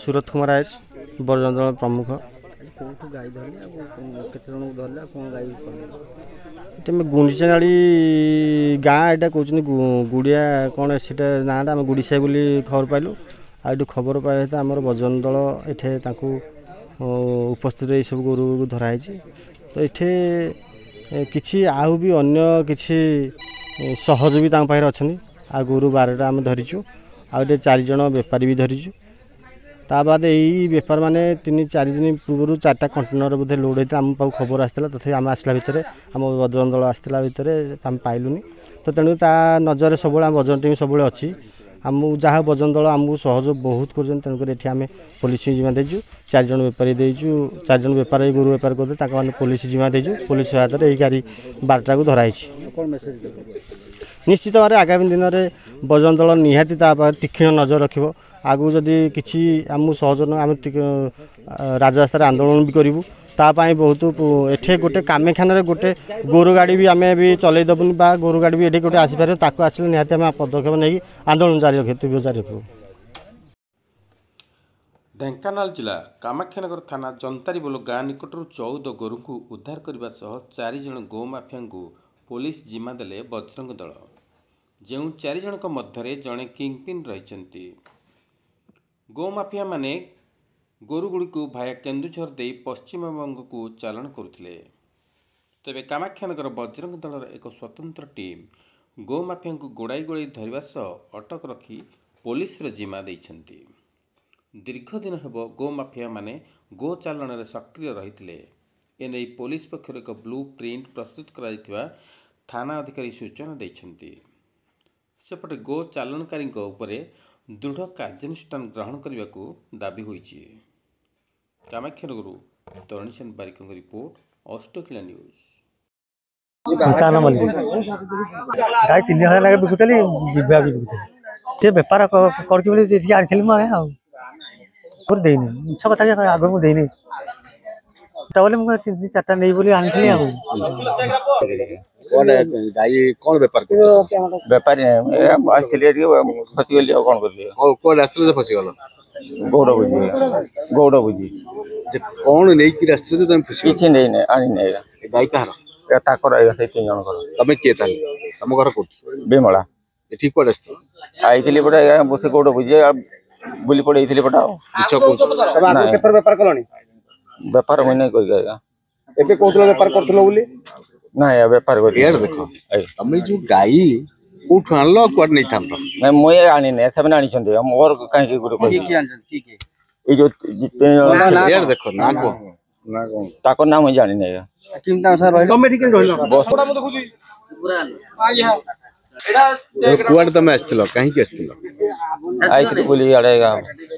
सुरत कुमार आयच बरजंदल प्रमुख गुंडीचाड़ी गाँ यहाँ कहते गुड़िया कौन से ना आम गुड़ीसाई बोली खबर पाइलु आठ खबर पाए आम बजरंग दल ये उपस्थित ये सब गोरु धराई तो ये किसी आउ भी अन्य किसी सहयोगी पाखे अच्छा आ गोरु 12टा आम धरीचु आउ 4 जन बेपारी भी धरीचु ता बाद यही बेपार माने 3-4 दिन पूर्व 4टा कंटेनर बोधे लोड होता आम पाक खबर आसाला तथा आम आसला भितर आम बजरंग दल आसला भितर आम पाइलुनी तो तेणु ता नजर सब बजरंग टीम सब अच्छी आम जहाँ बजरंग दल आमको सहयोग बहुत कर तेणुक ये आम पुलिस जिम्मा देचु 4 जन बेपारी देचु 4 जन बेपार गोरु बेपार करते पुलिस जिम्मा देचु पुलिस सहायता यही गाड़ी 12टा को धराई निश्चित भाव में आगामी दिन में बजरंग दल निहाती तीक्ष्ण नजर रखिब आगू जदि किसी आम सहयोग आम राजरास्तार आंदोलन भी करूँ तापाई बहुत एठे गोटे कामेखाना गोटे गोरु गाड़ी भी आम भी चलईदेबुनि गोरु गाड़ी भी ये गोटे आसपार ताक आसिले निहाती आम पदक्षेप नहीं आंदोलन जारी रखिए जारी रखू। ढेंकानाल जिला कामाख्यानगर थाना जंतारीबोल गाँ निकटर 14 गोरु को उद्धार करने सह 4 जन गोमाफिया पुलिस जिम्मा देले बजरंग दल जो 4 जन मध्य जड़े किंगपिन रही गोमाफिया माने गोरुगुड़ी को भाया केन्दुझर दे पश्चिमबंग को चालाण करुले तेरे कामाख्यानगर बजरंग दलर एक स्वतंत्र टीम गोमाफिया को गोड़ाई गोड़ाई धरवा सह अटक रखी पुलिस जिम्मा देइछन्ति। दीर्घ दिन हेब गोमाफिया माने गो चालाण सक्रिय रही एने पुलिस पक्षर एक ब्लू प्रिंट प्रस्तुत कर थाना अधिकारी सूचना देइछन्ति। सेपटे गो चालाणकारी दृढ़ कार्यानुष्ठान ग्रहण करने को दाबी होइछि। कामाख्यानगरु तरुणी सेन बारिक रिपोर्ट अष्टकिला न्यूज। 55 मल्लिक गाय 3000 लगे बिकुतली बिबा भी बिकुतली से व्यापार करछि बोली जे आनथिली माने आ और देनी इच्छा बता के आगे मु देनी बोले मु 3-4टा नहीं बोली आनथिली आ कौन गाई कौन व्यापारी आसथिले फसी गली कौन कर कौन रास्ते फसी गल गौड़ बुझी कौन नहीं कि रास्ते तुम फसी किसी नहीं आनी नहीं गाई कहार ताकर 3 जन घर तमे किए ताले तम घर कोठी बेमला एठी कोड आस्ती आइथिली पडा बसे गौड़ बुझी बुली पड़ेइथिली पडा किछ को तब आगो केतर व्यापार करनी व्यापार मैं नहीं कर गया एबे कोथलो व्यापार करथलो बोली ना या व्यापार कर यार देखो तमे जो गाई उठ आनलो कोड नहीं थाम मैं मोय आनी ने सब आनी छंदे हम और काहे के गुरु की आनछन की ए जो यार देखो ना को ताको नाम जानी ने किमता सर रहलो तमे ठीक रहलो बस मो देखुजी पूरा आ या एडा कोड तमे आस्थिलो काहे के आस्थिलो आई के बोली आड़ेगा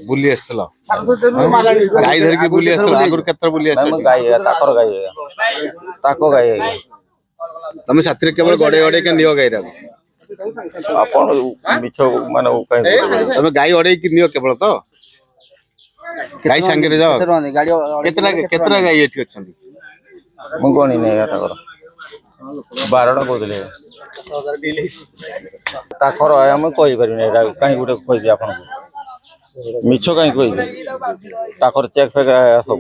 बुली आस्थिलो गाई धर के बुली आस्थिलो आगुर केतर बुली आस्थिलो गाई ताकर गाई ताको गाई तमे साथी केवल गडे गडे के नियो गाई रा आपण मिछ माने तमे गाई अडे कि नियो केवल तो गाई संगे रे जाओ केतरा गाई एठी अछंती मु कोनी नै आता कर 12टा कोदले ताकर हम कोइ करि नै काई गुटे कोइ दे आपन मिछ काई कोइ ताकर चेक फेक सब